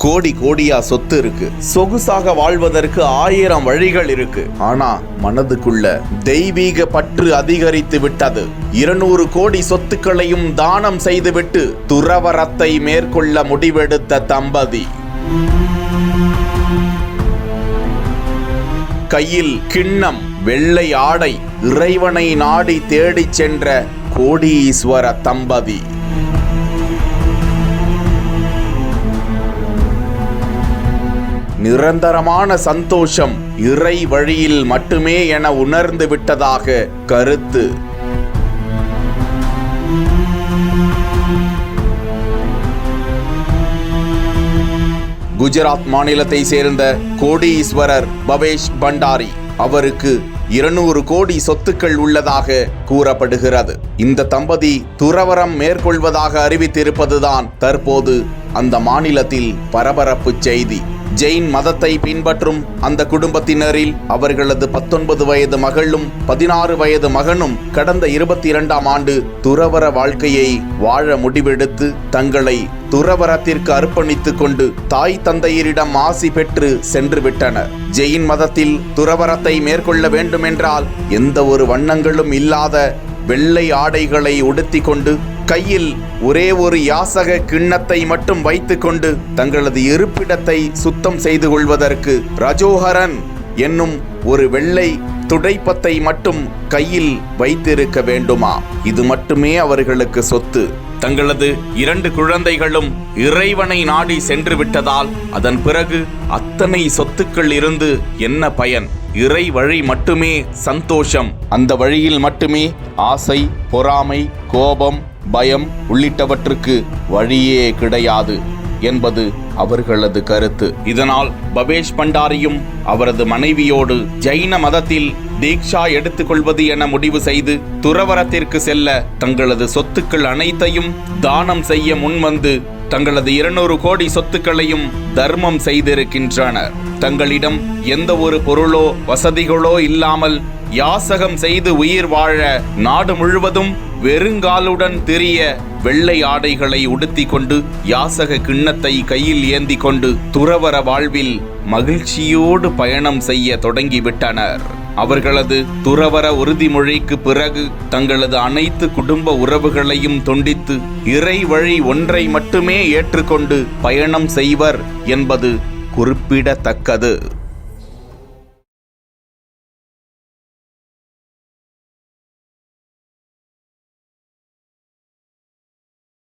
கோடி கோடியா சொத்து இருக்கு, சொகுசாக வாழ்வதற்கு 1000 வழிகள் இருக்கு. ஆனா மனதுக்குள்ள தெய்வீக பற்று அதிகரித்து விட்டது. 200 கோடி சொத்துக்களையும் தானம் செய்துவிட்டு துறவரத்தை மேற்கொள்ள முடிவெடுத்த தம்பதி. கையில் கிண்ணம், வெள்ளை ஆடை, இறைவனை நாடி தேடிச் சென்ற கோடீஸ்வர தம்பதி. நிரந்தரமான சந்தோஷம் இறை வழியில் மட்டுமே என உணர்ந்து விட்டதாக கருத்து. குஜராத் மாநிலத்தை சேர்ந்த கோடீஸ்வரர் பவேஷ் பண்டாரி. அவருக்கு 200 கோடி சொத்துக்கள் உள்ளதாக கூறப்படுகிறது. இந்த தம்பதி துறவரம் மேற்கொள்வதாக அறிவித்திருப்பதுதான் தற்போது அந்த மாநிலத்தில் பரபரப்பு செய்தி. ஜெயின் மதத்தை பின்பற்றும் அந்த குடும்பத்தினரில் அவர்களது 19 வயது மகளும் 16 வயது மகனும் கடந்த 22ஆம் ஆண்டு துறவர வாழ்க்கையை வாழ முடிவெடுத்து தங்களை துறவரத்திற்கு அர்ப்பணித்துக் கொண்டு தாய் தந்தையரிடம் ஆசி பெற்று சென்று விட்டனர். ஜெயின் மதத்தில் துறவரத்தை மேற்கொள்ள வேண்டுமென்றால் எந்த ஒரு வண்ணங்களும் இல்லாத வெள்ளை ஆடைகளை உடுத்தி கொண்டு கையில் ஒரே ஒரு யாசக கிண்ணத்தை மட்டும் வைத்துக்கொண்டு தங்களது இருப்பிடத்தை சுத்தம் செய்து கொள்வதற்கு ரஜோஹரன் என்னும் ஒரு வெள்ளை துடைப்பத்தை மட்டும் கையில் வைத்திருக்க வேண்டுமா? இது மட்டுமே அவர்களுக்கு சொத்து. தங்களது 2 குழந்தைகளும் இறைவனை நாடி சென்று விட்டதால் அதன் பிறகு அத்தனை சொத்துக்கள் இருந்து என்ன பயன்? இறை வழி மட்டுமே சந்தோஷம். அந்த வழியில் மட்டுமே ஆசை, பொறாமை, கோபம், பயம் உள்ளிட்டவற்றுக்கு வழியே கிடையாது என்பது அவர்களது கருத்து. இதனால் பவேஷ் பண்டாரியும் அவரது மனைவியோடு ஜைன மதத்தில் தீக்ஷா எடுத்துக்கொள்வது என முடிவு செய்து துறவரத்திற்கு செல்ல தங்களது சொத்துக்கள் அனைத்தையும் தானம் செய்ய முன்வந்து தங்களது 200 கோடி சொத்துக்களையும் தர்மம் செய்திருக்கின்றனர். தங்களிடம் எந்த ஒரு பொருளோ வசதிகளோ இல்லாமல் யாசகம் செய்து உயிர் வாழ நாடு முழுவதும் வெறுங்காலுடன் திரிய வெள்ளை ஆடைகளை உடுத்தி கொண்டு யாசக கிண்ணத்தை கையில் ஏந்தி கொண்டு துறவர வாழ்வில் மகிழ்ச்சியோடு பயணம் செய்ய தொடங்கிவிட்டனர். அவர்களது துறவர உறுதிமொழிக்கு பிறகு தங்களது அனைத்து குடும்ப உறவுகளையும் துண்டித்து இறை வழி ஒன்றை மட்டுமே ஏற்றுக்கொண்டு பயணம் செய்வர் என்பது குறிப்பிடத்தக்கது.